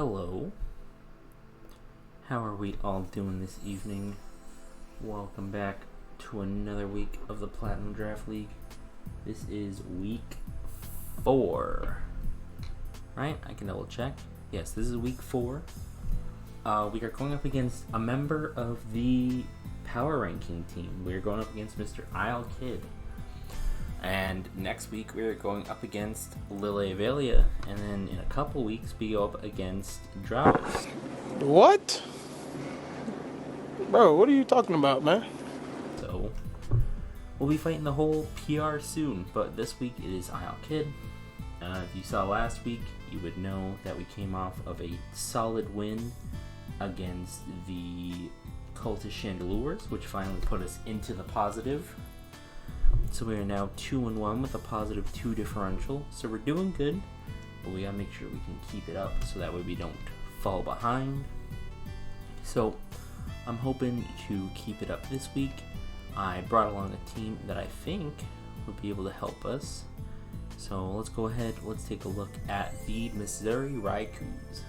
Hello. How are we all doing this evening? Welcome back to another week of the Platinum Draft League. This is week 4. Right? I can double check. Yes, this is week 4. We are going up against a member of the power ranking team. We are going up against Mr. Isle Kid. And next week we are going up against Lille Velia, and then in a couple weeks we go up against Draus. What? Bro, what are you talking about, man? So we'll be fighting the whole PR soon, but this week it is Isle Kid. If you saw last week, you would know that we came off of a solid win against the Cultist Chandelures, which finally put us into the positive. So we are now 2-1 with a positive 2 differential. So we're doing good, but we gotta make sure we can keep it up so that way we don't fall behind. So I'm hoping to keep it up this week. I brought along a team that I think would be able to help us. So let's go ahead, let's take a look at the Missouri Raikus.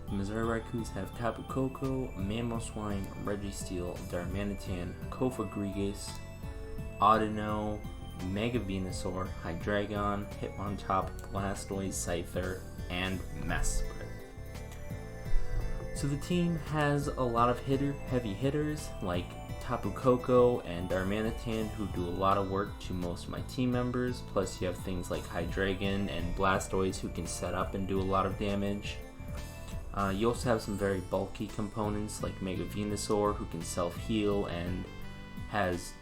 The Missouri Raikus have Tapu Koko, Mamoswine, Registeel, Darmanitan, Kofa Grigas, Audino, Mega Venusaur, Hydreigon, Hitmontop, Blastoise, Scyther, and Mesprit. So the team has a lot of heavy hitters like Tapu Koko and Darmanitan, who do a lot of work to most of my team members. Plus you have things like Hydreigon and Blastoise who can set up and do a lot of damage. You also have some very bulky components like Mega Venusaur, who can self-heal and has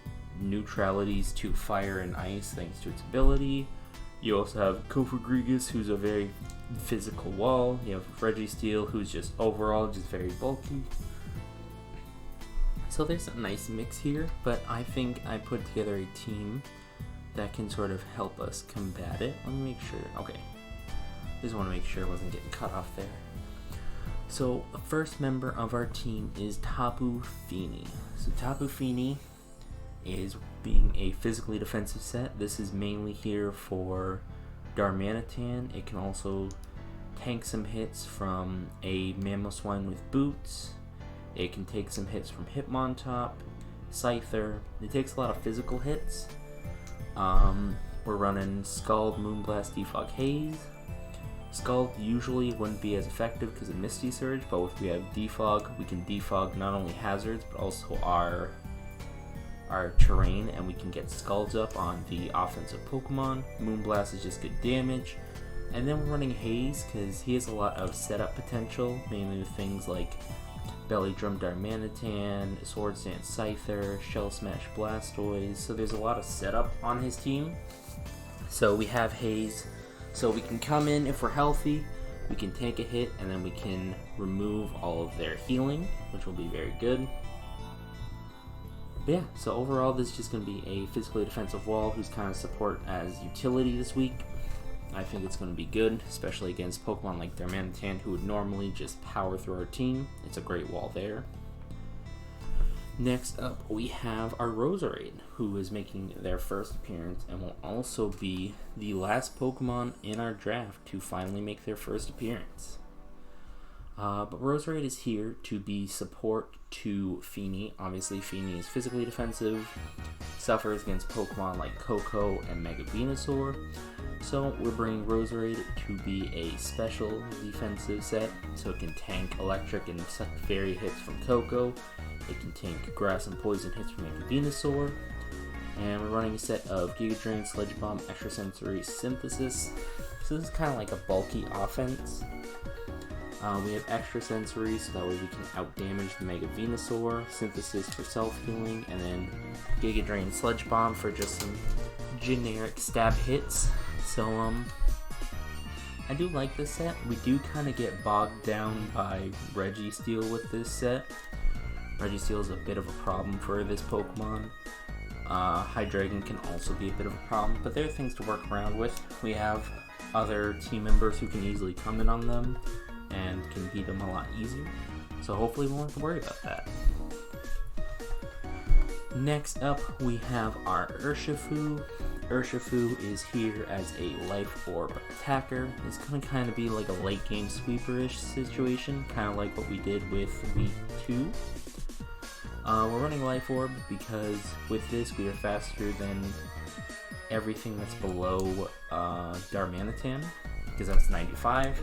neutralities to fire and ice thanks to its ability. You also have Kofa Grigas, who's a very physical wall. You have Registeel, who's just overall just very bulky. So there's a nice mix here, but I think I put together a team that can sort of help us combat it. Let me make sure. Okay. Just want to make sure I wasn't getting cut off there. So the first member of our team is Tapu Fini. So Tapu Fini is being a physically defensive set. This is mainly here for Darmanitan. It can also tank some hits from a Mamoswine with boots. It can take some hits from Hitmontop, Scyther. It takes a lot of physical hits. We're running Scald, Moonblast, Defog, Haze. Scald usually wouldn't be as effective because of Misty Surge, but if we have Defog, we can defog not only hazards but also our terrain, and we can get Scalds up on the offensive Pokemon. Moonblast is just good damage. And then we're running Haze because he has a lot of setup potential, mainly with things like Belly Drum Darmanitan, Swords Dance Scyther, Shell Smash Blastoise. So there's a lot of setup on his team. So we have Haze, so we can come in if we're healthy, we can take a hit, and then we can remove all of their healing, which will be very good. But yeah, so overall this is just going to be a physically defensive wall who's kind of support as utility this week. I think it's going to be good, especially against Pokemon like Darmanitan, who would normally just power through our team. It's a great wall there. Next up, we have our Roserade, who is making their first appearance and will also be the last Pokemon in our draft to finally make their first appearance. But Roserade is here to be support to Fini. Obviously, Fini is physically defensive, suffers against Pokemon like Koko and Mega Venusaur. So we're bringing Roserade to be a special defensive set, so it can tank electric and fairy hits from Koko. It can tank grass and poison hits from Mega Venusaur. And we're running a set of Giga Drain, Sledge Bomb, Extrasensory, Synthesis. So this is kind of like a bulky offense. We have Extrasensory, so that way we can outdamage the Mega Venusaur, Synthesis for self-healing, and then Giga Drain, Sludge Bomb for just some generic stab hits. So, I do like this set. We do kind of get bogged down by Registeel with this set. Registeel is a bit of a problem for this Pokemon. Hydreigon can also be a bit of a problem, but there are things to work around with. We have other team members who can easily come in on them and can beat them a lot easier. So hopefully we won't have to worry about that. Next up, we have our Urshifu. Urshifu is here as a Life Orb attacker. It's going to kind of be like a late game sweeperish situation, kind of like what we did with week 2. We're running Life Orb because with this we are faster than everything that's below Darmanitan, because that's 95.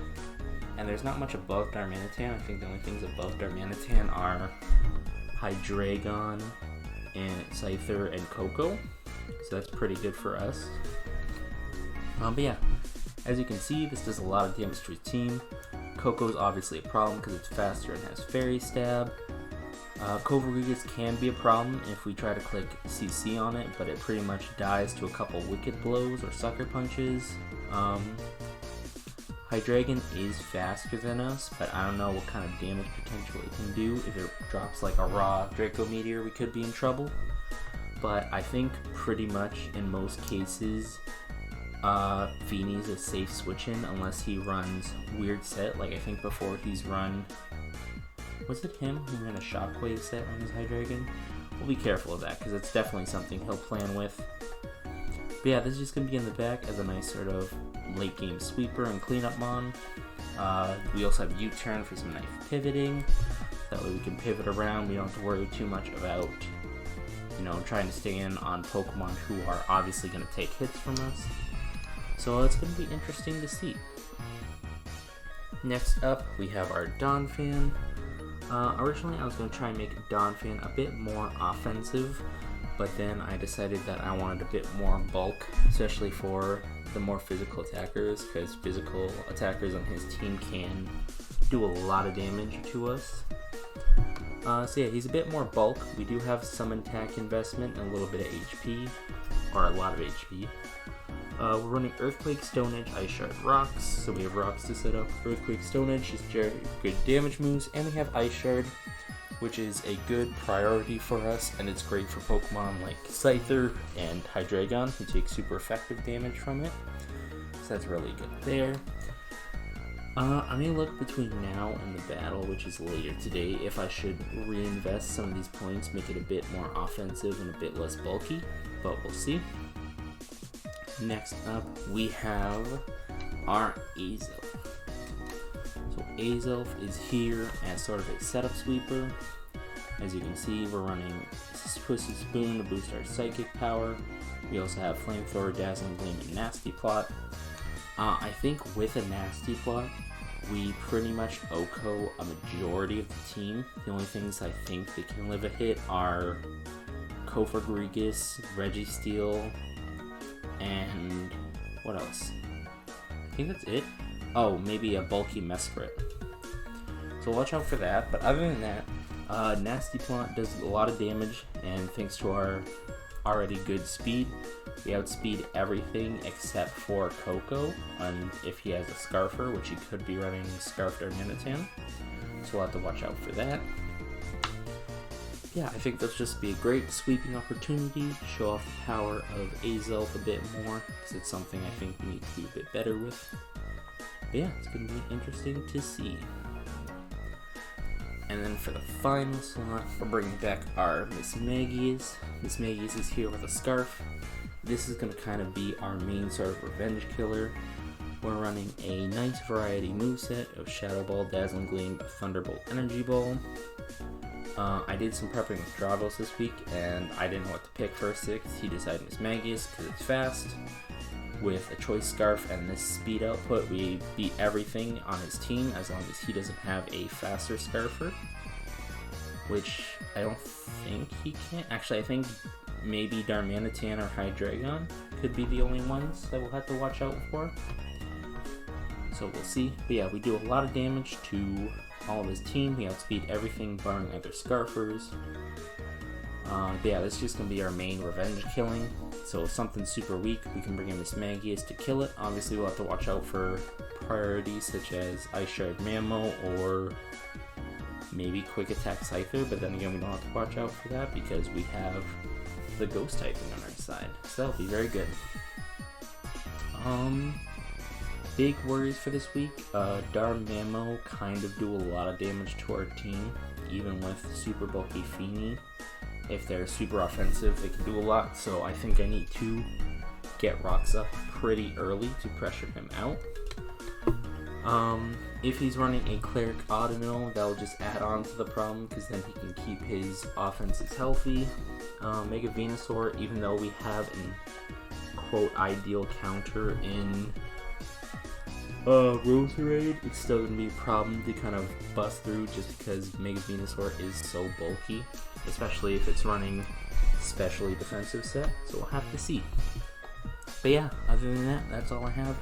And there's not much above Darmanitan. I think the only things above Darmanitan are Hydreigon and Scyther and Coco, so that's pretty good for us. But yeah, as you can see, this does a lot of damage to his team. Coco's obviously a problem because it's faster and has Fairy Stab. Covarigus can be a problem if we try to click CC on it, but it pretty much dies to a couple Wicked Blows or Sucker Punches. Hydreigon is faster than us, but I don't know what kind of damage potential it can do. If it drops like a raw Draco Meteor, we could be in trouble. But I think pretty much in most cases, Feeney's a safe switch in unless he runs Weird Set. Like I think before he's run, was it him who ran a Shockwave set on his Hydreigon? We'll be careful of that because it's definitely something he'll plan with. But yeah, this is just going to be in the back as a nice sort of late game sweeper and cleanup mon. We also have U-turn for some nice pivoting. That way we can pivot around. We don't have to worry too much about, trying to stay in on Pokemon who are obviously going to take hits from us. So it's going to be interesting to see. Next up, we have our Donphan. Originally, I was going to try and make Donphan a bit more offensive, but then I decided that I wanted a bit more bulk, especially for the more physical attackers, because physical attackers on his team can do a lot of damage to us. So yeah, he's a bit more bulk. We do have some attack investment and a little bit of HP, or a lot of HP. We're running Earthquake, Stone Edge, Ice Shard, Rocks, so we have Rocks to set up. Earthquake, Stone Edge is good damage moves, and we have Ice Shard, which is a good priority for us, and it's great for Pokemon like Scyther and Hydreigon, who take super effective damage from it. So that's really good there. I'm going to look between now and the battle, which is later today, if I should reinvest some of these points, make it a bit more offensive and a bit less bulky, but we'll see. Next up, we have our Azelf. So Azelf is here as sort of a setup sweeper. As you can see, we're running Twisted Spoon to boost our psychic power. We also have Flamethrower, Dazzling Gleam, and Nasty Plot. I think with a Nasty Plot, we pretty much OHKO a majority of the team. The only things I think that can live a hit are Cofagrigus, Registeel, and what else? I think that's it. Oh, maybe a bulky Mesprit. So watch out for that. But other than that, Nasty Plot does a lot of damage, and thanks to our already good speed, we outspeed everything except for Coco, and if he has a Scarfer, which he could be running Scarf Darmanitan. So we'll have to watch out for that. Yeah, I think this will just be a great sweeping opportunity to show off the power of Azelf a bit more, because it's something I think we need to do a bit better with. But yeah, it's going to be interesting to see. And then for the final slot, we're bringing back our Miss Maggie's. Miss Maggie's is here with a Scarf. This is going to kind of be our main sort of revenge killer. We're running a nice variety moveset of Shadow Ball, Dazzling Gleam, Thunderbolt, Energy Ball. I did some prepping with Dravos this week, and I didn't know what to pick for 6th. He decided Miss Maggie's because it's fast. With a Choice Scarf and this speed output, we beat everything on his team as long as he doesn't have a faster Scarfer. Which I don't think he can. Actually, I think maybe Darmanitan or Hydreigon could be the only ones that we'll have to watch out for. So we'll see. But yeah, we do a lot of damage to all of his team. We outspeed everything barring other Scarfers. But yeah, this is just going to be our main revenge killing. So if something's super weak, we can bring in Miss Maggie's to kill it. Obviously, we'll have to watch out for priorities such as Ice Shard Mammo or maybe Quick Attack Scyther. But then again, we don't have to watch out for that because we have the Ghost typing on our side. So that'll be very good. Big worries for this week. Darmammo kind of do a lot of damage to our team, even with super bulky Feeney. If they're super offensive, they can do a lot, so I think I need to get rocks up pretty early to pressure him out. If he's running a Cleric Audino, that'll just add on to the problem, because then he can keep his offenses healthy. Mega Venusaur, even though we have an quote ideal counter in Roserade, it's still going to be a problem to kind of bust through just because Mega Venusaur is so bulky, especially if it's running specially defensive set, so we'll have to see. But yeah, other than that, that's all I have,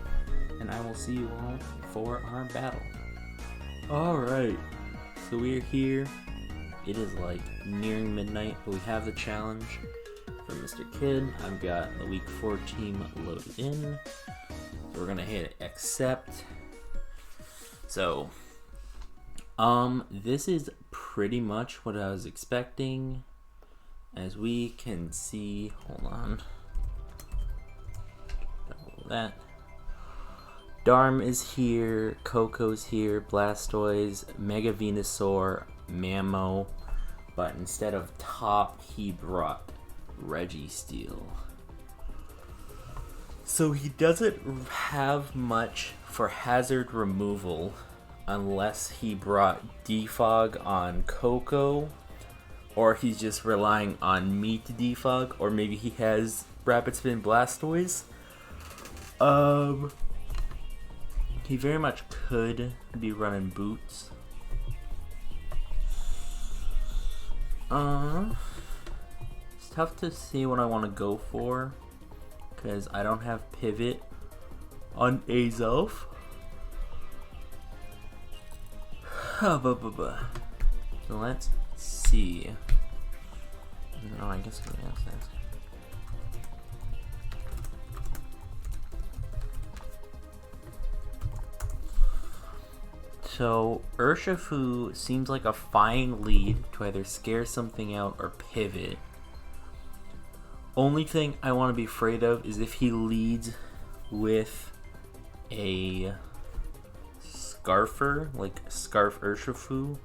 and I will see you all for our battle. Alright, so we're here. It is like nearing midnight, but we have the challenge for Mr. Kid. I've got the week 4 team loaded in. So we're gonna hit accept. So, this is pretty much what I was expecting. As we can see, hold on. Double that. Darm is here, Coco's here, Blastoise, Mega Venusaur, Mammo, but instead of top, he brought Registeel. So he doesn't have much for hazard removal unless he brought Defog on Coco, or he's just relying on me to defog, or maybe he has Rapid Spin Blastoise. He very much could be running Boots. It's tough to see what I want to go for, because I don't have Pivot on Azelf. So let's see. No, I guess we have that. So Urshifu seems like a fine lead to either scare something out or pivot. Only thing I want to be afraid of is if he leads with a Scarfer, like Scarf Urshifu.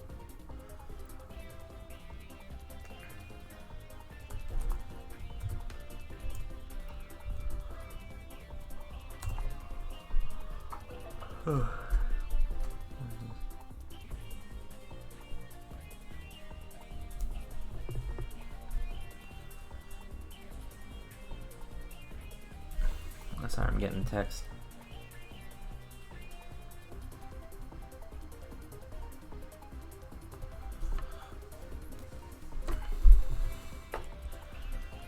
Sorry, I'm getting text.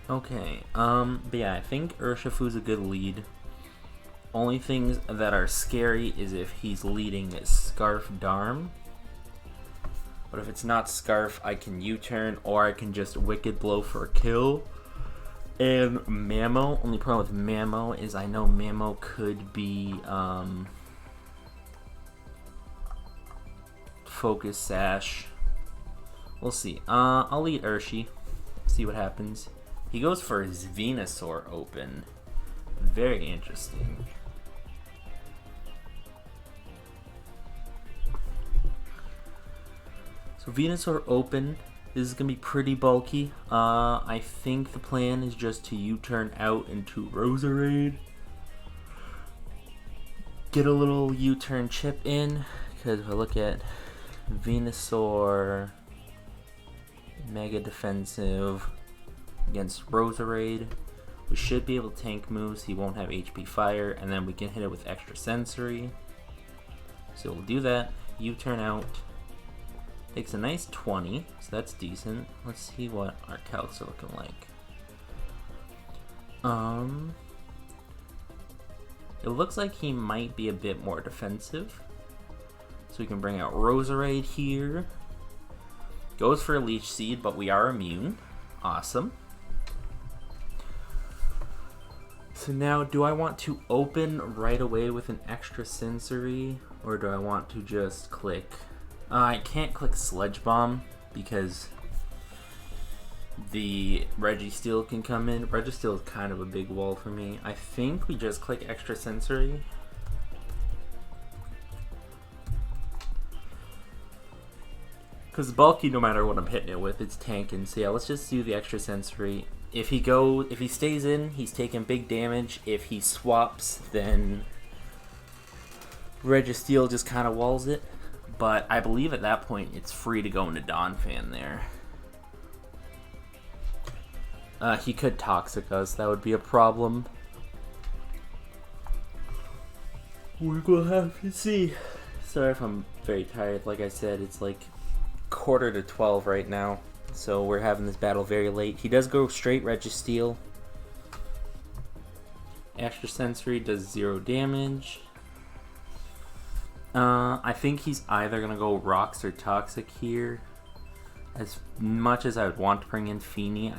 Okay, but yeah, I think Urshifu's a good lead. Only things that are scary is if he's leading Scarf Darm. But if it's not Scarf, I can U-turn, or I can just Wicked Blow for a kill. And Mammo, only problem with Mammo is I know Mammo could be Focus Sash. We'll see. I'll lead Urshi. See what happens. He goes for his Venusaur open. Very interesting. So Venusaur open. This is going to be pretty bulky. I think the plan is just to U-turn out into Roserade. Get a little U-turn chip in. Because if I look at Venusaur, Mega Defensive against Roserade, we should be able to tank moves. He won't have HP Fire. And then we can hit it with Extra Sensory. So we'll do that. U-turn out. Takes a nice 20, so that's decent. Let's see what our calcs are looking like. It looks like he might be a bit more defensive. So we can bring out Roserade here. Goes for a Leech Seed, but we are immune. Awesome. So now, do I want to open right away with an Extra Sensory, or do I want to just click... I can't click Sledge Bomb because the Registeel can come in. Registeel is kind of a big wall for me. I think we just click Extra Sensory. Because bulky, no matter what I'm hitting it with, it's tanking. So yeah, let's just do the extra sensory. If he stays in, he's taking big damage. If he swaps, then Registeel just kind of walls it. But I believe at that point, it's free to go into Donphan there. He could Toxic us. That would be a problem. We will have to see. Sorry if I'm very tired. Like I said, it's like 11:45 right now. So we're having this battle very late. He does go straight Registeel. Extra Sensory does 0 damage. I think he's either going to go Rocks or Toxic here. As much as I would want to bring in Feeny,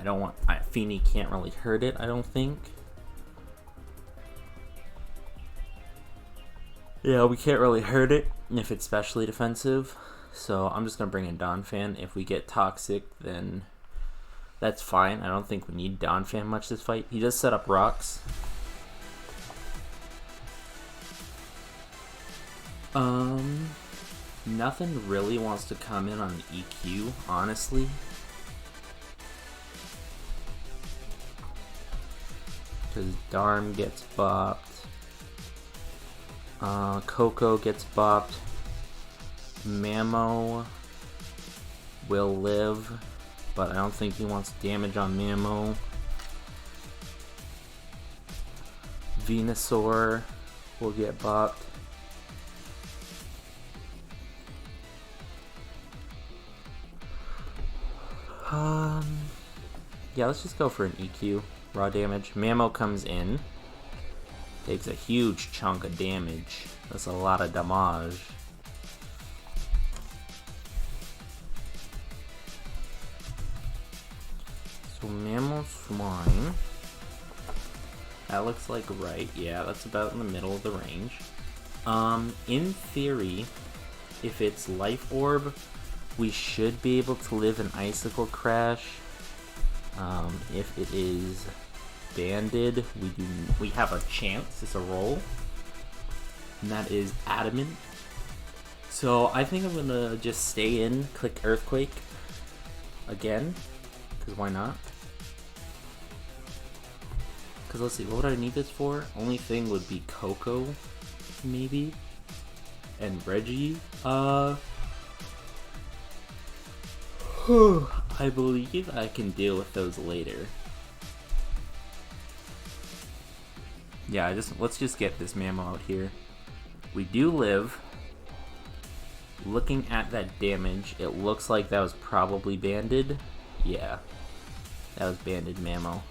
Feeny can't really hurt it, I don't think. Yeah, we can't really hurt it if it's specially defensive. So I'm just going to bring in Donphan. If we get Toxic, then that's fine. I don't think we need Donphan much this fight. He does set up Rocks. Nothing really wants to come in on the EQ, honestly. Because Darm gets bopped. Coco gets bopped. Mamo will live, but I don't think he wants damage on Mamo. Venusaur will get bopped. Yeah, let's just go for an EQ. Raw damage. Mamo comes in. Takes a huge chunk of damage. That's a lot of damage. So Mamo's flying. That looks like right. Yeah, that's about in the middle of the range. In theory, if it's Life Orb, we should be able to live an Icicle Crash. If it is banded, we have a chance. It's a roll, and that is Adamant. So I think I'm gonna just stay in, click Earthquake again, because why not? Because let's see, what would I need this for? Only thing would be Coco, maybe, and Reggie. I believe I can deal with those later. Yeah, let's just get this Mamo out here. We do live. Looking at that damage, it looks like that was probably banded. Yeah, that was banded Mamo.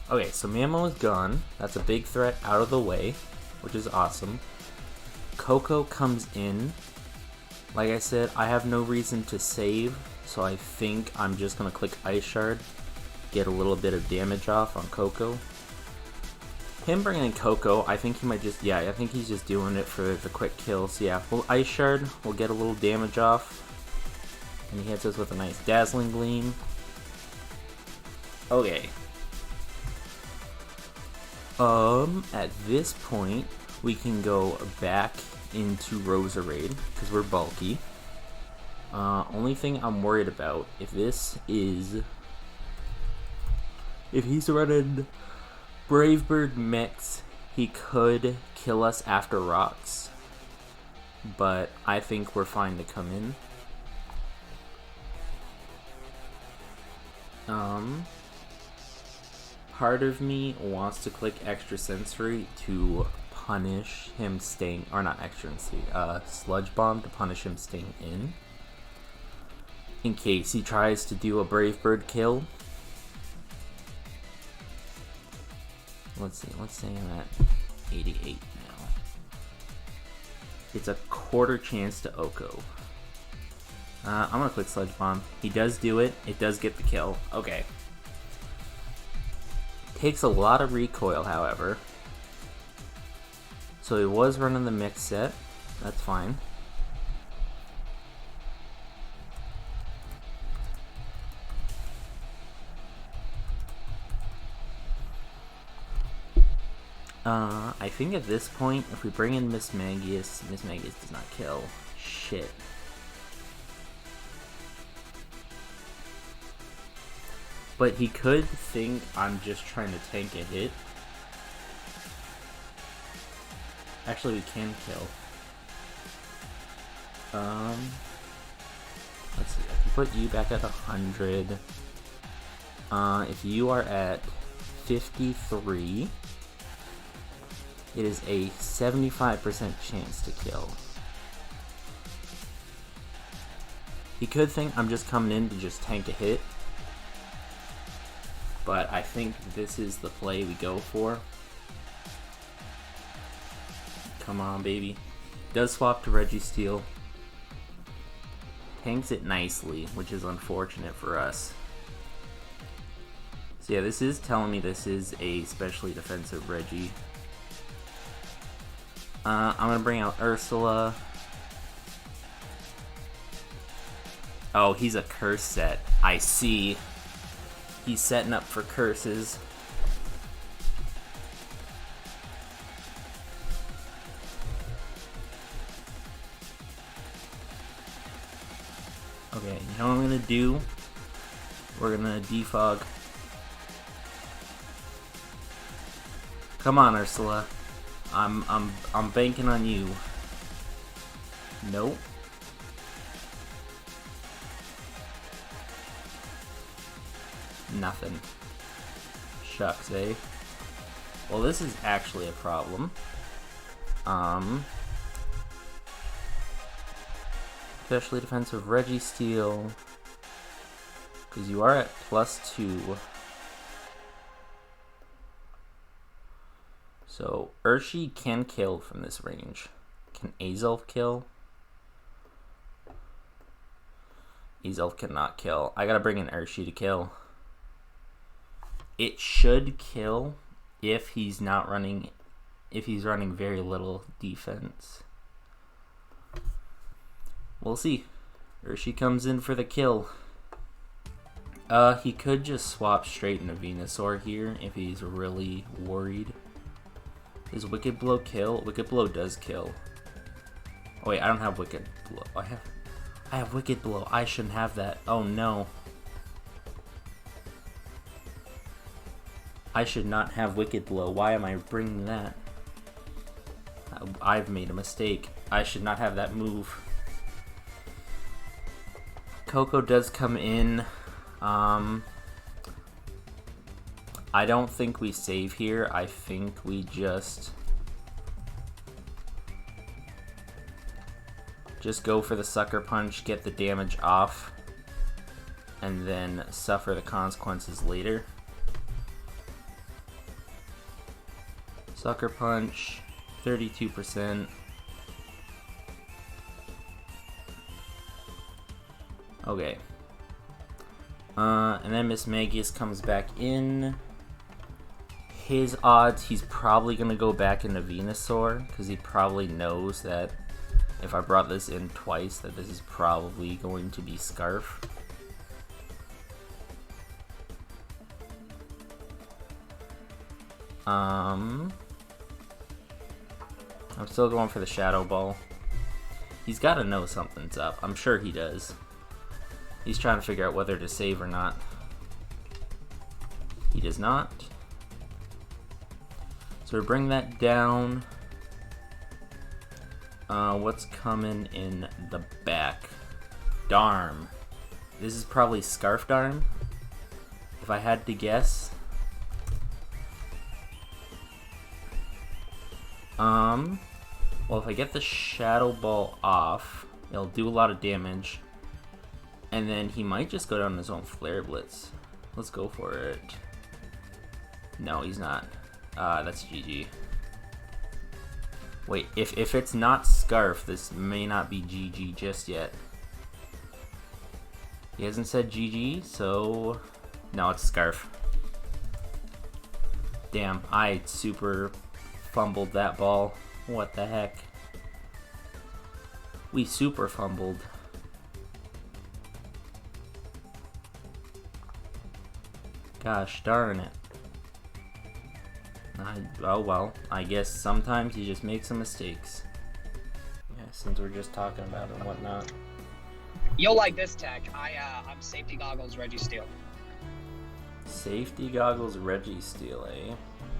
Okay, so Mamo is gone. That's a big threat out of the way, which is awesome. Coco comes in. Like I said, I have no reason to save, so I think I'm just going to click Ice Shard, get a little bit of damage off on Coco. Him bringing in Coco, I think he might just, yeah, I think he's just doing it for the quick kill. So yeah, we'll Ice Shard, we'll get a little damage off, and he hits us with a nice Dazzling Gleam. Okay. At this point, we can go back into Roserade, because we're bulky. Only thing I'm worried about, if he's running Brave Bird Mix, he could kill us after Rocks. But I think we're fine to come in. Part of me wants to click Extra Sensory to punish him staying, or not Extra Sensory, Sludge Bomb to punish him staying in case he tries to do a Brave Bird kill. Let's see, let's say I'm at 88 now. It's a quarter chance to Oko. I'm gonna click Sludge Bomb. He does do it. It does get the kill. Okay. Takes a lot of recoil, however. So he was running the mix set. That's fine. I think at this point, if we bring in Miss Magius does not kill. Shit. But he could think I'm just trying to tank a hit. Actually, we can kill. Let's see. I can put you back at 100. If you are at 53, it is a 75% chance to kill. He could think I'm just coming in to just tank a hit, but I think this is the play we go for. Come on, baby. Does swap to Registeel. Tanks it nicely, which is unfortunate for us. So yeah, this is telling me this is a specially defensive Reggie. I'm gonna bring out Ursula. Oh, he's a curse set. I see. He's setting up for curses. Okay, you know what I'm gonna do? We're gonna defog. Come on, Ursula. I'm banking on you. Nope. Nothing. Shucks, eh? Well, this is actually a problem. Especially defensive Registeel. Because you are at +2. So, Urshi can kill from this range. Can Azelf kill? Azelf cannot kill. I gotta bring in Urshi to kill. It should kill if he's not running, if he's running very little defense. We'll see. Urshi comes in for the kill. He could just swap straight into Venusaur here if he's really worried. Does Wicked Blow kill? Wicked Blow does kill. Oh wait, I don't have Wicked Blow. I have Wicked Blow. I shouldn't have that. Oh no. I should not have Wicked Blow. Why am I bringing that? I've made a mistake. I should not have that move. Coco does come in. I don't think we save here. I think we just go for the Sucker Punch, get the damage off, and then suffer the consequences later. Sucker Punch, 32%. Okay. And then Miss Magius comes back in. His odds, he's probably going to go back into Venusaur, because he probably knows that if I brought this in twice, that this is probably going to be Scarf. I'm still going for the Shadow Ball. He's got to know something's up. I'm sure he does. He's trying to figure out whether to save or not. He does not. So we bring that down. What's coming in the back? Darm. This is probably Scarf Darm, if I had to guess. Well, if I get the Shadow Ball off, it'll do a lot of damage. And then he might just go down his own Flare Blitz. Let's go for it. No, he's not. That's GG. Wait, if it's not Scarf, this may not be GG just yet. He hasn't said GG, so... No, it's Scarf. Damn, I super fumbled that ball. What the heck? We super fumbled. Gosh darn it. Oh well, I guess sometimes you just make some mistakes. Yeah, since we're just talking about it and whatnot. You'll like this tech. I'm safety goggles, Reggie Steele. Safety goggles, Reggie Steele, eh?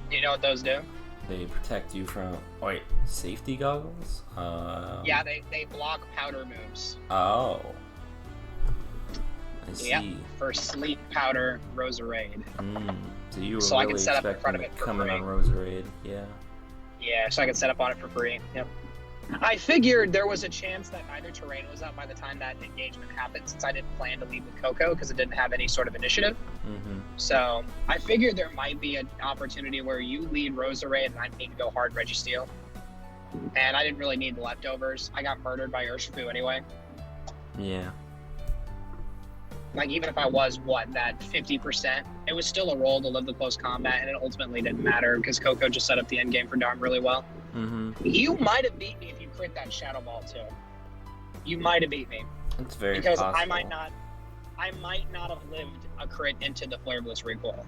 Do you know what those do? They protect you from... Wait, safety goggles? Yeah, they block powder moves. Oh. I see. Yeah, for sleep, powder, Roserade. So you were So I really can set up in front expecting of it for coming free. on Roserade, yeah. Yeah, so I can set up on it for free. Yep. I figured there was a chance that neither terrain was up by the time that engagement happened, since I didn't plan to lead with Coco because it didn't have any sort of initiative. So I figured there might be an opportunity where you lead Roserade and I need to go hard Reggie Steele. And I didn't really need the leftovers. I got murdered by Urshifu anyway. Yeah. Like, even if I was, that 50%, it was still a roll to live the close combat, and it ultimately didn't matter because Coco just set up the end game for Dom really well. You might have beat me if you crit that Shadow Ball, too. You might have beat me. It's very because possible. I might not have lived a crit into the Flarebless recoil.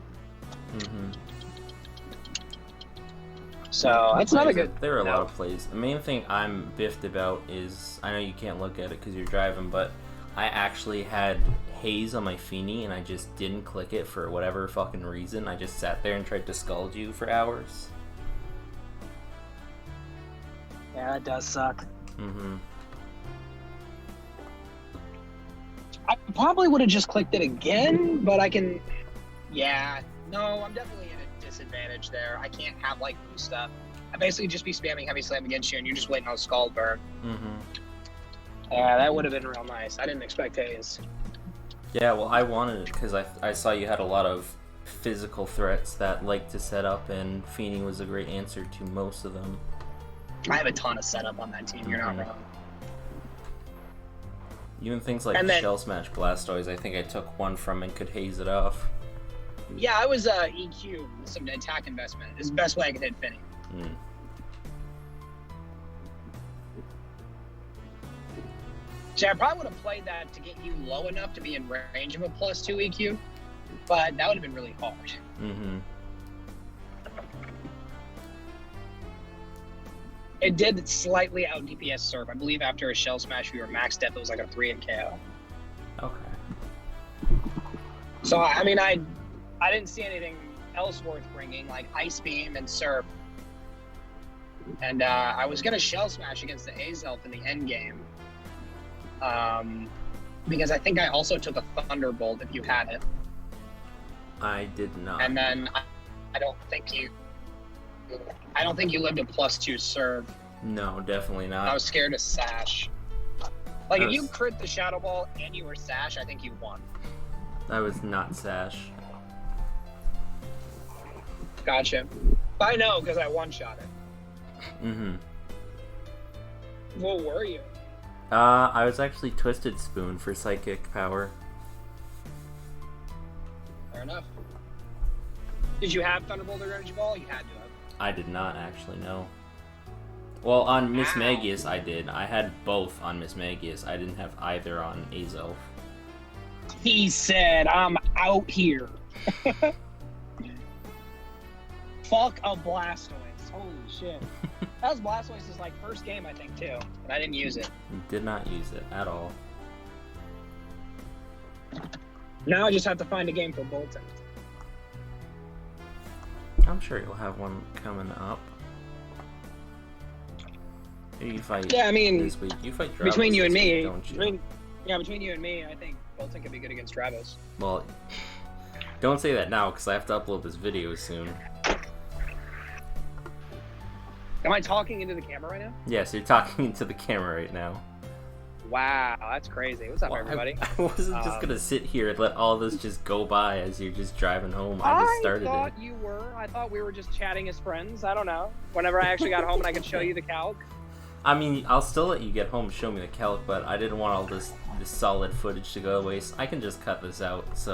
So, it's not a good... There are a lot of plays. The main thing I'm biffed about is, I know you can't look at it because you're driving, but I actually had haze on my Feeny and I just didn't click it for whatever fucking reason. I just sat there and tried to scald you for hours. Yeah, that does suck. I probably would have just clicked it again, but I can... Yeah, no, I'm definitely in a disadvantage there. I can't have, like, boost up. I basically just be spamming Heavy Slam against you, and you're just waiting on Scald Burn. Yeah, that would have been real nice. I didn't expect haze. Yeah, well, I wanted it because I saw you had a lot of physical threats that like to set up, and Feeny was a great answer to most of them. I have a ton of setup on that team, you're not wrong. Even things like Shell Smash Blastoise, I think I took one from and could haze it off. Yeah, I was EQ with some attack investment. It's the best way I could hit Finny. See, I probably would have played that to get you low enough to be in range of a +2 EQ, but that would have been really hard. It did slightly out DPS Surf. I believe after a Shell Smash, we were max death. It was like a 3 in KO. Okay. So, I mean, I didn't see anything else worth bringing, like Ice Beam and Surf. And I was going to Shell Smash against the Azelf in the end game. Because I think I also took a Thunderbolt if you had it. I did not. And then I don't think you lived a +2 serve. No, definitely not. I was scared of Sash. Like, if you crit the Shadow Ball and you were Sash, I think you won. I was not Sash. Gotcha. I know, because I one-shot it. What were you? I was actually Twisted Spoon for Psychic Power. Fair enough. Did you have Thunderbolt or Energy Ball? You had to have. I did not actually, no. Well, on Miss Magius I did. I had both on Miss Magius. I didn't have either on Azelf. He said, I'm out here. Fuck a Blastoise. Holy shit. That was Blastoise's like first game, I think, too. But I didn't use it. Did not use it at all. Now I just have to find a game for Bolton. I'm sure you'll have one coming up. You fight this week. You fight Dravos between you and me, week, don't you? Between you and me, I think Bolton could be good against Dravos. Well, don't say that now, because I have to upload this video soon. Am I talking into the camera right now? Yes, you're talking into the camera right now. Wow, that's crazy. What's up, everybody? I wasn't just gonna sit here and let all this just go by as you're just driving home. I just started it. I thought you were. I thought we were just chatting as friends. I don't know. Whenever I actually got home and I could show you the calc. I mean, I'll still let you get home and show me the calc, but I didn't want all this solid footage to go to waste. I can just cut this out, so...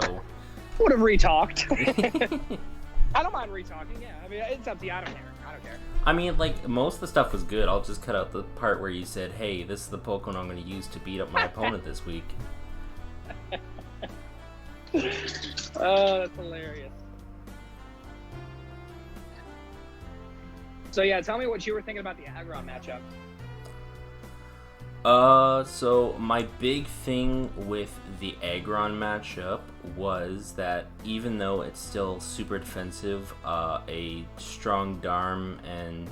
Would have re-talked. I don't mind re-talking, yeah. I mean, it's up to you. I don't care. I mean, like, most of the stuff was good. I'll just cut out the part where you said, hey, this is the Pokemon I'm going to use to beat up my opponent this week. Oh, that's hilarious. So yeah, tell me what you were thinking about the Aggron matchup. So my big thing with the Aggron matchup was that even though it's still super defensive, a strong Darm and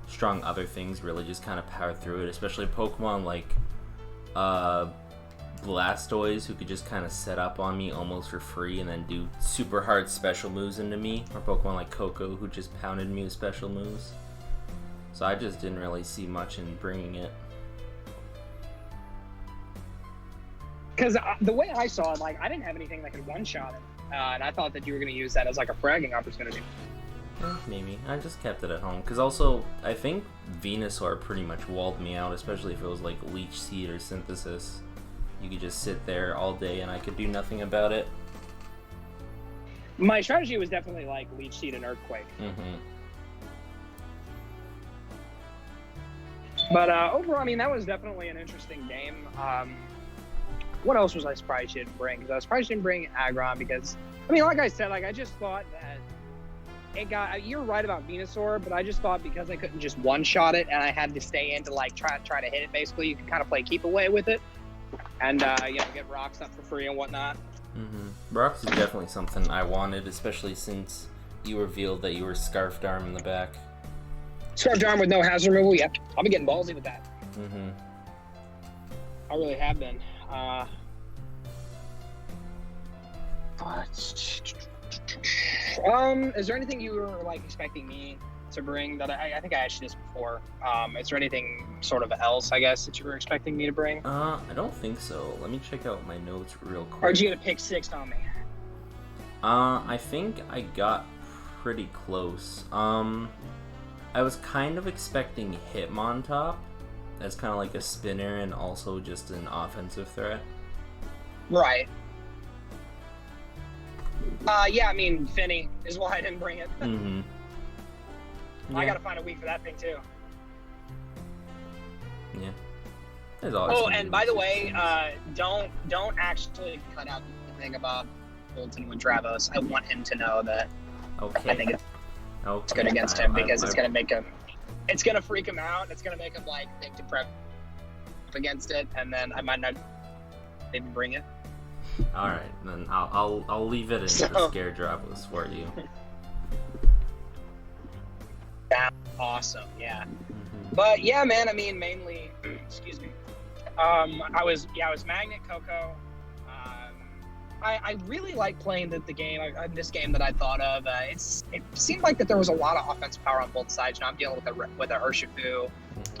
strong other things really just kind of power through it, especially Pokemon like Blastoise, who could just kind of set up on me almost for free and then do super hard special moves into me, or Pokemon like Coco, who just pounded me with special moves. So I just didn't really see much in bringing it. Because the way I saw it, like, I didn't have anything that could one-shot it. And I thought that you were going to use that as, like, a fragging opportunity. Maybe. I just kept it at home. Because also, I think Venusaur pretty much walled me out, especially if it was, like, Leech Seed or Synthesis. You could just sit there all day and I could do nothing about it. My strategy was definitely, like, Leech Seed and Earthquake. Mm-hmm. But overall, I mean, that was definitely an interesting game. What else was I surprised you didn't bring? Because I was surprised you didn't bring Aggron because, I mean, like I said, like I just thought that it got. You're right about Venusaur, but I just thought because I couldn't just one-shot it and I had to stay in to like try to hit it. Basically, you could kind of play keep away with it, and get rocks up for free and whatnot. Mm-hmm. Rocks is definitely something I wanted, especially since you revealed that you were Scarfed Arm in the back. Scarfed Arm with no hazard removal. Yep, I'll be getting ballsy with that. Mm-hmm. I really have been. Is there anything you were like expecting me to bring that I think I asked you this before? Is there anything sort of else, I guess, that you were expecting me to bring? I don't think so. Let me check out my notes real quick. Or did you get a pick 6 on me? I think I got pretty close. I was kind of expecting Hitmontop as kind of like a spinner and also just an offensive threat. Right. Yeah, I mean, Finny is why I didn't bring it. Mm-hmm. Yeah. I gotta find a week for that thing too. Yeah. There's always and by the way, don't actually cut out the thing about Bolton with Dravos. I want him to know that. Okay. I think it's good against him because it's gonna make him. It's gonna freak him out. It's gonna make him like think to prep against it, and then I might not even bring it. All right, then I'll leave it in for Scare Dravos for you. That's awesome, yeah. Mm-hmm. But yeah, man. I mean, mainly, excuse me. I was Magnet Coco. I really like playing the game. This game that I thought of. It seemed like that there was a lot of offensive power on both sides. Now I'm dealing with a Urshifu.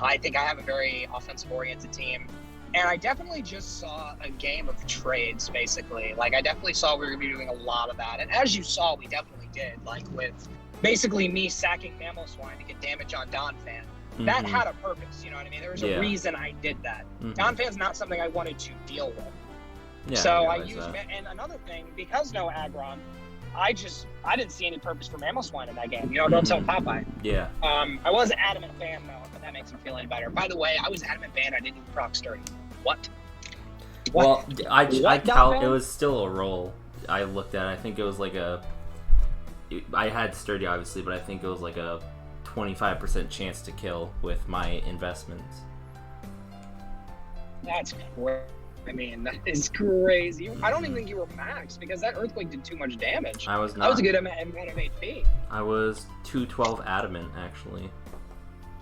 I think I have a very offensive-oriented team. And I definitely just saw a game of trades, basically. Like, I definitely saw we were going to be doing a lot of that. And as you saw, we definitely did. Like, with basically me sacking Mamoswine to get damage on Donphan. Mm-hmm. That had a purpose, you know what I mean? There was a reason I did that. Mm-hmm. Donphan's not something I wanted to deal with. Yeah, so I used that. And another thing, because no Aggron, I didn't see any purpose for Mamoswine in that game. You know, don't tell Popeye. Yeah. I was adamant fan, though, if that makes me feel any better. By the way, I was adamant fan, I didn't even proc Sturdy. What? Well, it was still a roll. I looked at it. I think it was like I had Sturdy, obviously, but I think it was like a 25% chance to kill with my investments. That's crazy. I mean, that is crazy. I don't even think you were max because that Earthquake did too much damage. I was not. I was a good amount of HP. I was 212 adamant, actually.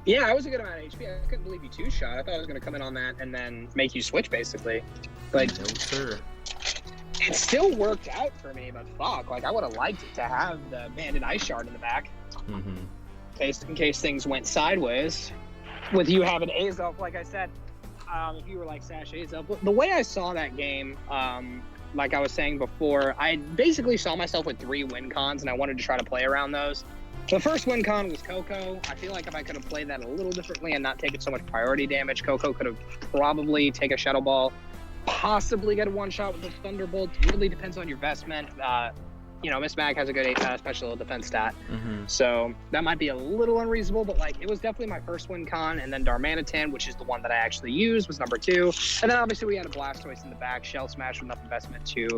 Yeah, I was a good amount of HP. I couldn't believe you two-shot. I thought I was going to come in on that and then make you switch, basically. But no, sir. It still worked out for me, but fuck. Like, I would have liked it to have the Banded Ice Shard in the back. Mm-hmm. In case things went sideways. With you having Azelf, like I said, if you were like Sash Azelf. The way I saw that game, like I was saying before, I basically saw myself with 3 win cons, and I wanted to try to play around those. The first win con was Coco. I feel like if I could have played that a little differently and not taken so much priority damage, Coco could have probably take a Shadow Ball, possibly get a one-shot with the Thunderbolt. It really depends on your vestment. Miss Mag has a good special defense stat. Mm-hmm. So that might be a little unreasonable, but like it was definitely my first win con, and then Darmanitan, which is the one that I actually used, was number 2. And then obviously we had a Blastoise in the back, Shell Smash with enough investment to,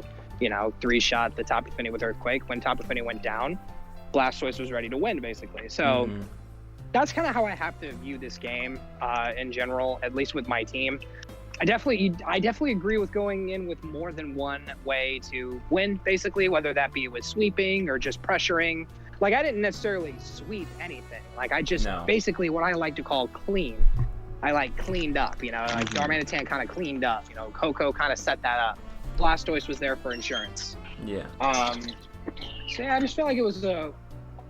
3-shot the Tapu Fini with Earthquake. When Tapu Fini went down, Blastoise was ready to win, basically. So that's kind of how I have to view this game in general, at least with my team. I definitely agree with going in with more than one way to win, basically, whether that be with sweeping or just pressuring. Like, I didn't necessarily sweep anything. Like, I just basically what I like to call clean. I like cleaned up, you know, like Darmanitan kind of cleaned up, you know, Coco kind of set that up. Blastoise was there for insurance. Yeah. So yeah, I just feel like it was a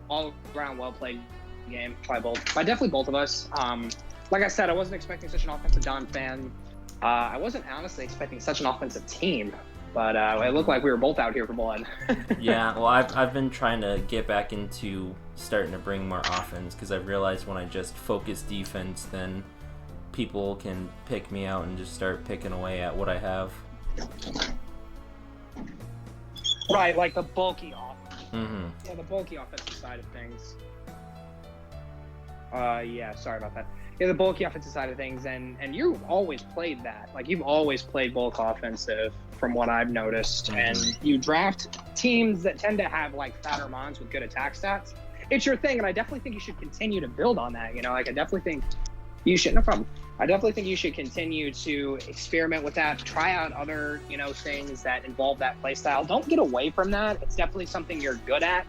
all-around well-played game by definitely both of us. Like I said, I wasn't expecting such an offensive Don fan. I wasn't honestly expecting such an offensive team, but it looked like we were both out here for blood. Yeah, well, I've been trying to get back into starting to bring more offense because I've realized when I just focus defense, then people can pick me out and just start picking away at what I have. Right, like the bulky offense. Mm-hmm. Yeah, the bulky offensive side of things. Yeah, sorry about that. Yeah, the bulky offensive side of things, and you've always played that. Like, you've always played bulk offensive, from what I've noticed. Mm-hmm. And you draft teams that tend to have, like, fatter mons with good attack stats. It's your thing, and I definitely think you should continue to build on that, you know? Like, I definitely think you should, no problem. I definitely think you should continue to experiment with that, try out other, you know, things that involve that play style. Don't get away from that. It's definitely something you're good at.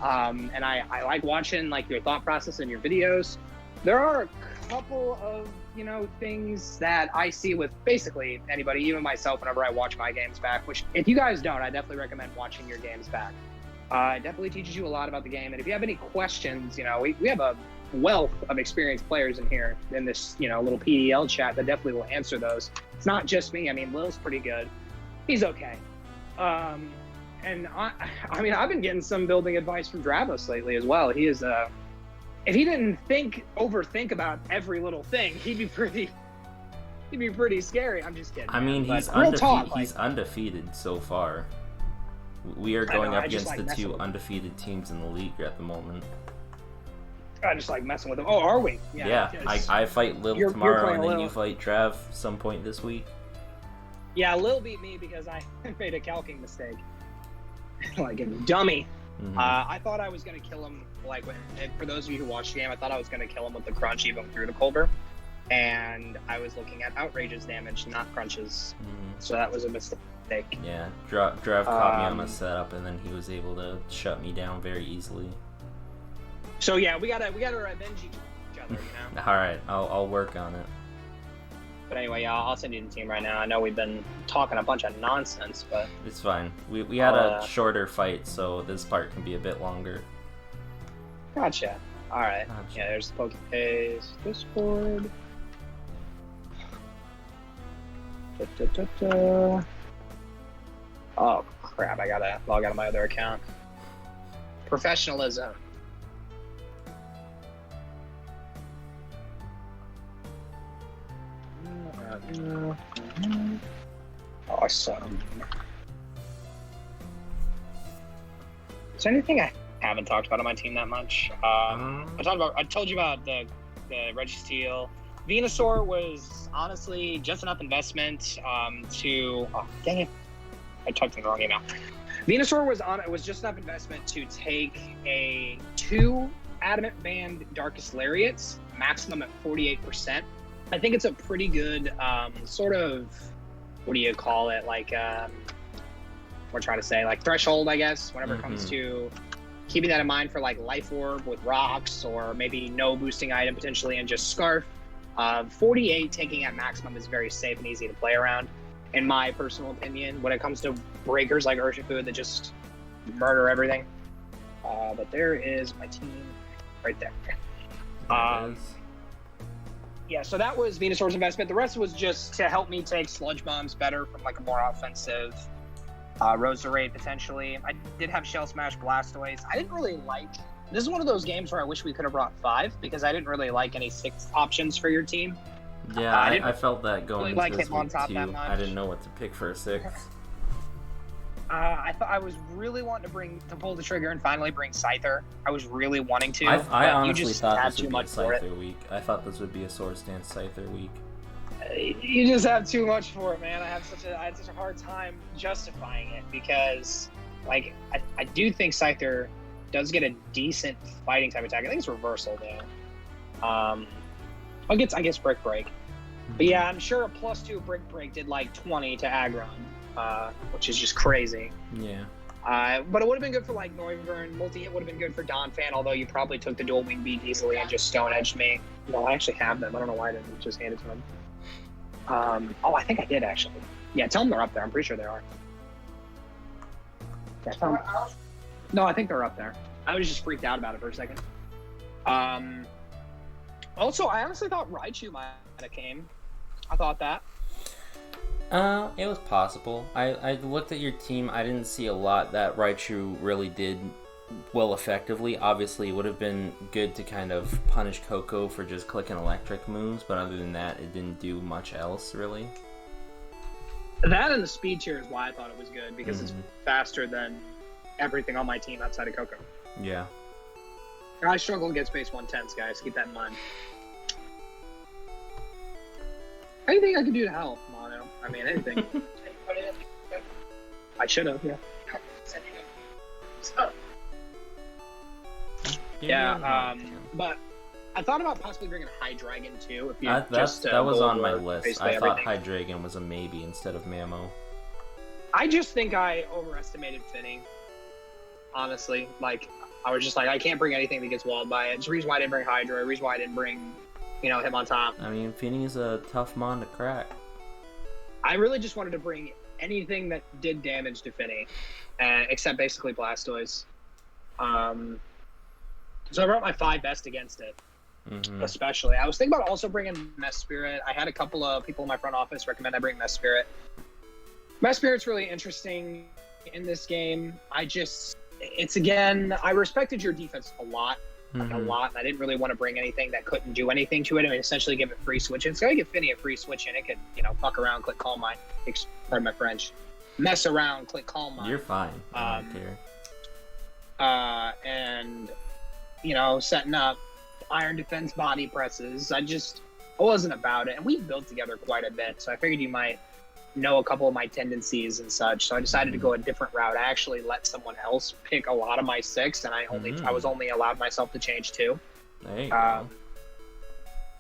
And I like watching, like, your thought process in your videos. There are a couple of, you know, things that I see with basically anybody, even myself, whenever I watch my games back, which if you guys don't, I definitely recommend watching your games back. It definitely teaches you a lot about the game. And if you have any questions, you know, we have a wealth of experienced players in here in this, you know, little PDL chat that definitely will answer those. It's not just me. I mean, Lil's pretty good. He's okay. And I mean, I've been getting some building advice from Dravos lately as well. He is, if he didn't overthink about every little thing, he'd be pretty scary. I'm just kidding. I mean, he's undefeated so far. We are going up against the two undefeated teams in the league at the moment. I just like messing with him. Oh, are we? Yeah. I fight Lil tomorrow, and then you fight Trav some point this week. Yeah, Lil beat me because I made a calcing mistake. Like a dummy. Mm-hmm. I thought I was going to kill him, like, for those of you who watched the game, I thought I was going to kill him with the crunch even through the Culver. And I was looking at outrageous damage, not crunches. Mm-hmm. So that was a mistake. Yeah, Drav caught me on a setup, and then he was able to shut me down very easily. So yeah, we gotta revenge each other, you know? Alright, I'll work on it. But anyway, yeah, I'll send you the team right now. I know we've been talking a bunch of nonsense, but... It's fine. We had a shorter fight, so this part can be a bit longer. Gotcha. Alright. Gotcha. Yeah, there's the Pokepace Discord. Oh, crap. I gotta log out of my other account. Professionalism. Awesome. Is there anything I haven't talked about on my team that much? I told you about the Registeel. Venusaur was honestly just enough investment to. Oh, dang it! I typed in the wrong email. Venusaur was just enough investment to take a 2 Adamant Band Darkest Lariats, maximum at 48%. I think it's a pretty good sort of, what do you call it? Like, we're trying to say, like, threshold, I guess, whenever it comes to keeping that in mind for, like, Life Orb with rocks or maybe no boosting item potentially and just Scarf. 48 taking at maximum is very safe and easy to play around, in my personal opinion, when it comes to breakers like Urshifu that just murder everything. But there is my team right there. Yeah, so that was Venusaur's investment. The rest was just to help me take Sludge Bombs better from like a more offensive Roserade potentially. I did have Shell Smash Blastoise. I didn't really like... This is one of those games where I wish we could have brought 5 because I didn't really like any 6 options for your team. Yeah, I felt that going really into this week too. I didn't know what to pick for a 6. I thought I was really wanting to pull the trigger and finally bring Scyther. I was really wanting to. I honestly thought this would be a Scyther week. I thought this would be a Sword Stance Scyther week. You just have too much for it, man. I had such a hard time justifying it because, like, I do think Scyther does get a decent fighting type attack. I think it's reversal though. I guess Brick Break. But yeah, I'm sure a +2 Brick Break did like 20 to Aggron, which is just crazy. Yeah. But it would have been good for like Noivern. Multi-hit would have been good for Donphan, although you probably took the dual wing beat easily and just stone edged me. No, I actually have them. I don't know why I didn't just hand it to him. Oh, I think I did actually. Yeah, tell them they're up there. I'm pretty sure they are. Yeah, tell them. No, I think they're up there. I was just freaked out about it for a second. Also, I honestly thought Raichu might have came. I thought that. It was possible. I looked at your team. I didn't see a lot that Raichu really did well effectively. Obviously, it would have been good to kind of punish Coco for just clicking electric moves, but other than that, it didn't do much else, really. That and the speed tier is why I thought it was good, because it's faster than everything on my team outside of Coco. Yeah. I struggle against base 110s, guys. Keep that in mind. Anything I can do to help, Mono. I mean, anything. I should have, yeah. But I thought about possibly bringing Hydreigon too. If you that was on my list. I thought Hydreigon was a maybe instead of Mamo. I just think I overestimated Finny. Honestly, like I was just like, I can't bring anything that gets walled by it. It's the reason why I didn't bring Hydra. The reason why I didn't bring, him on top. I mean, Finny's a tough mon to crack. I really just wanted to bring anything that did damage to Finny, except basically Blastoise. So I brought my 5 best against it, especially. I was thinking about also bringing Mess Spirit. I had a couple of people in my front office recommend I bring Mess Spirit. Mess Spirit's really interesting in this game. It's again, I respected your defense a lot. Like a lot, and I didn't really want to bring anything that couldn't do anything to it. I mean, essentially give it free switch. It's going to give Finny a free switch, and it could, fuck around, click Calm Mind. Pardon my French. Mess around, click Calm Mind. You're fine. I don't care. And, setting up Iron Defense body presses. I wasn't about it. And we've built together quite a bit, so I figured you might know a couple of my tendencies and such, so I decided to go a different route. I actually let someone else pick a lot of my 6, and I was only allowed myself to change 2. There you go.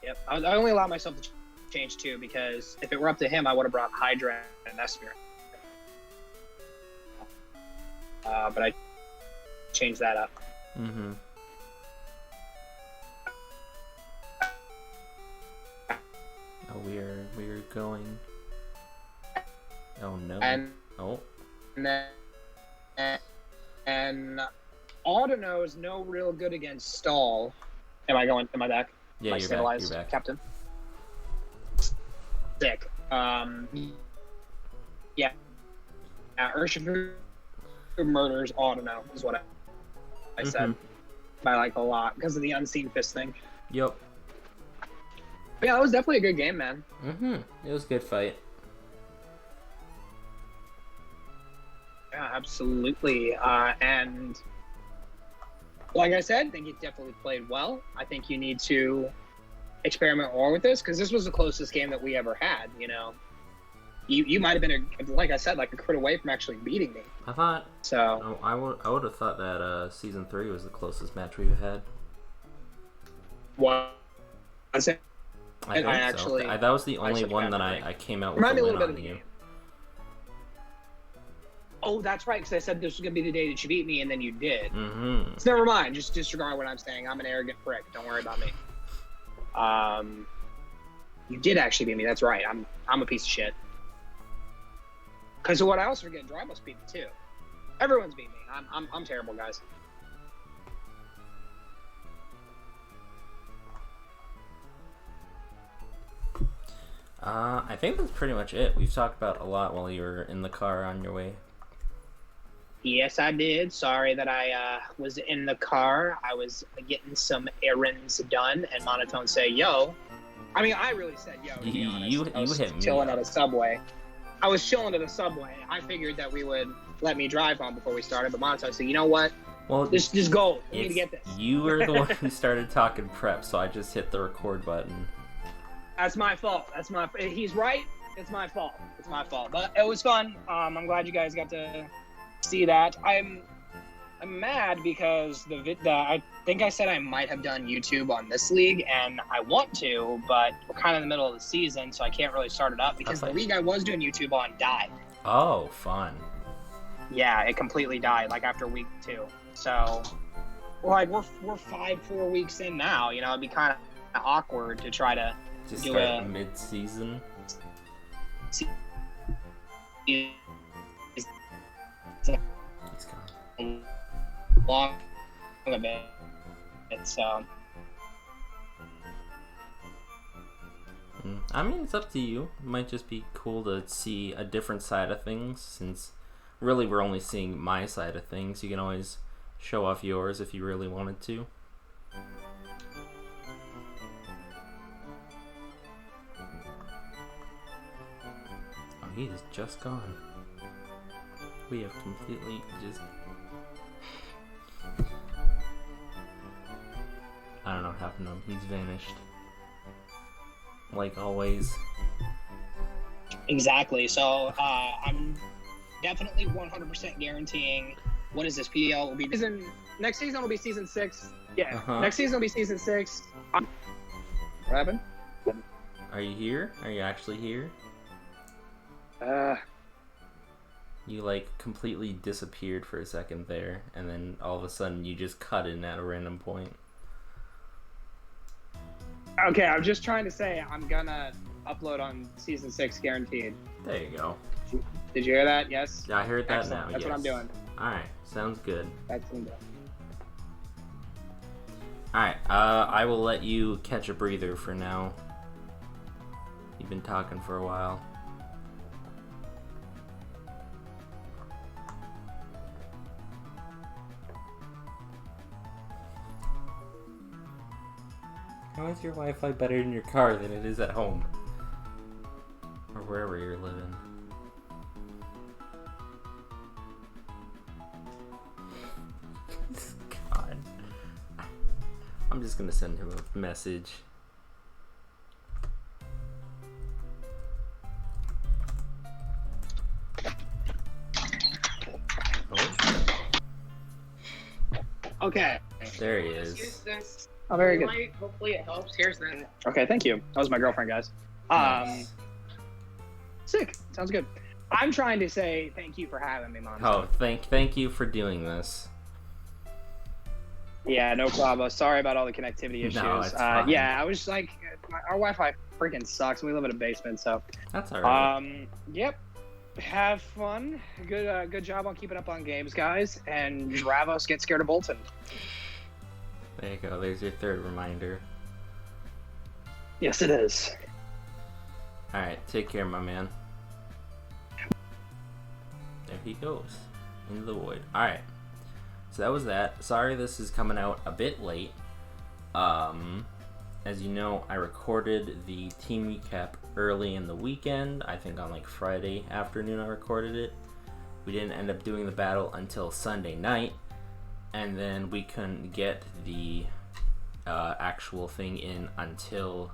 Yep, I only allowed myself to change 2 because if it were up to him, I would have brought Hydra and Espir. But I changed that up. Oh, we're going. Oh no. And Audino is no real good against stall. Am I back? Yeah, you're back, Captain. Sick. Yeah. Urshifu murders Audino is what I said. By like a lot because of the unseen fist thing. Yep. But yeah, that was definitely a good game, man. It was a good fight. Yeah, absolutely. And like I said, I think you definitely played well. I think you need to experiment more with this because this was the closest game that we ever had. You might have been like I said, like a crit away from actually beating me. I thought so. I would have thought that season 3 was the closest match we've had. What? I think so. That was the only one that I came out with. Remind me a little bit of the game. Oh, that's right, because I said this was going to be the day that you beat me, and then you did. So never mind. Just disregard what I'm saying. I'm an arrogant prick. Don't worry about me. You did actually beat me. That's right. I'm a piece of shit. Because of what I also forget, Drybus beat me, too. Everyone's beat me. I'm terrible, guys. I think that's pretty much it. We've talked about a lot while you were in the car on your way. Yes, I did. Sorry that I was in the car. I was getting some errands done, and Monotone say, yo. I mean, I really said yo, to be honest. You hit me chilling at a Subway. I was chilling at a Subway. I figured that we would let me drive home before we started, but Monotone said, you know what? Well, just go. We need to get this. You were the one who started talking prep, so I just hit the record button. That's my fault. He's right. It's my fault. But it was fun. I'm glad you guys got to see that. I'm mad because I think I said I might have done YouTube on this league, and I want to, but we're kind of in the middle of the season, so I can't really start it up because the league I was doing YouTube on died. Oh, fun. Yeah, it completely died like after week 2. So, like we're 4 weeks in now. You know, it'd be kind of awkward to try to just do start mid-season. It's gone. Long of it. It's I mean, it's up to you. It might just be cool to see a different side of things, since really we're only seeing my side of things. You can always show off yours if you really wanted to. Oh, he is just gone. We have completely just... I don't know what happened to him. He's vanished. Like always. Exactly. So I'm definitely 100% guaranteeing. What is this? PDL will be next season will be season 6. Yeah. Next season will be season 6. What happened? Are you here? Are you actually here? You like completely disappeared for a second there, and then all of a sudden you just cut in at a random point. Okay, I'm just trying to say I'm gonna upload on season 6 guaranteed. There you go. Did you hear that? Yes? Yeah, I heard that. Excellent. Now. That's yes. what I'm doing. Alright, sounds good. That's what I'm doing. Alright, I will let you catch a breather for now. You've been talking for a while. How is your Wi-Fi better in your car than it is at home? Or wherever you're living? God. I'm just gonna send him a message. Okay. There he is. Oh, very good. Hopefully it helps. Here's the... Okay, thank you. That was my girlfriend, guys. Nice. Sick. Sounds good. I'm trying to say thank you for having me, Mom. Oh, thank you for doing this. Yeah, no problem. Sorry about all the connectivity issues. No, it's fine. Yeah, I was like, our Wi-Fi freaking sucks. We live in a basement, so. That's alright. Yep. Have fun. Good job on keeping up on games, guys. And Dravos get scared of Bolton. There you go. There's your third reminder. Yes, it is. Alright, take care, my man. There he goes. Into the void. Alright. So that was that. Sorry this is coming out a bit late. As you know, I recorded the team recap early in the weekend. I think on like Friday afternoon I recorded it. We didn't end up doing the battle until Sunday night. And then we couldn't get the actual thing in until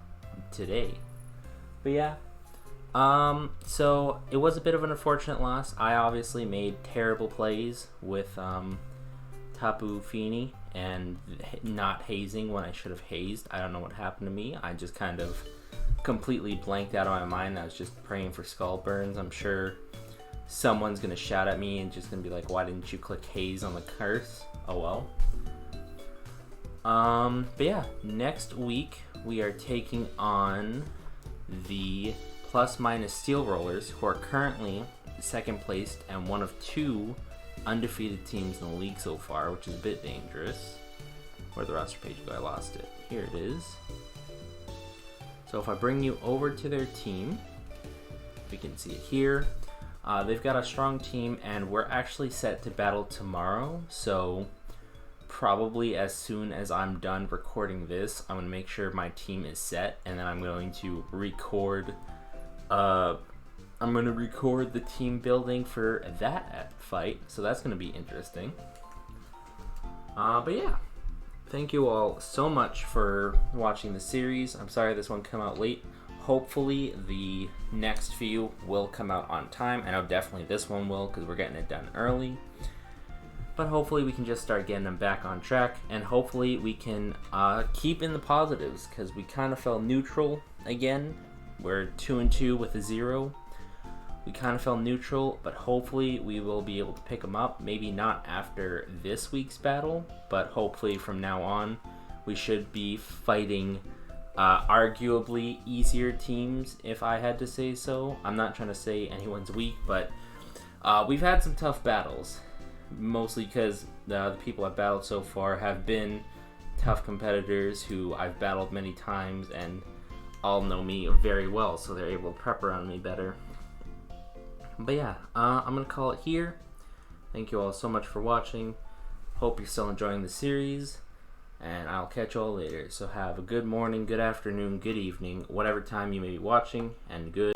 today. But yeah. So it was a bit of an unfortunate loss. I obviously made terrible plays with Tapu Fini and not hazing when I should have hazed. I don't know what happened to me. I just kind of completely blanked out of my mind. I was just praying for skull burns. I'm sure someone's gonna shout at me and just gonna be like, why didn't you click haze on the curse? Oh well. But yeah, next week we are taking on the plus minus steel rollers, who are currently second placed and one of 2 undefeated teams in the league so far, which is a bit dangerous. Where'd the roster page go? I lost it. Here it is. So if I bring you over to their team, we can see it here. They've got a strong team, and we're actually set to battle tomorrow. So probably as soon as I'm done recording this, I'm going to make sure my team is set, and then I'm going to record the team building for that fight, so that's going to be interesting. But yeah, thank you all so much for watching the series. I'm sorry this one came out late. Hopefully the next few will come out on time. I know definitely this one will, because we're getting it done early. But hopefully we can just start getting them back on track, and hopefully we can keep in the positives, because we kind of fell neutral again. We're 2-2 with a 0. We kind of fell neutral, but hopefully we will be able to pick them up. Maybe not after this week's battle, but hopefully from now on we should be fighting arguably easier teams, if I had to say so. I'm not trying to say anyone's weak, but we've had some tough battles. Mostly because the people I've battled so far have been tough competitors who I've battled many times and all know me very well, so they're able to prep around me better. But yeah, I'm going to call it here. Thank you all so much for watching. Hope you're still enjoying the series, and I'll catch you all later. So have a good morning, good afternoon, good evening, whatever time you may be watching, and good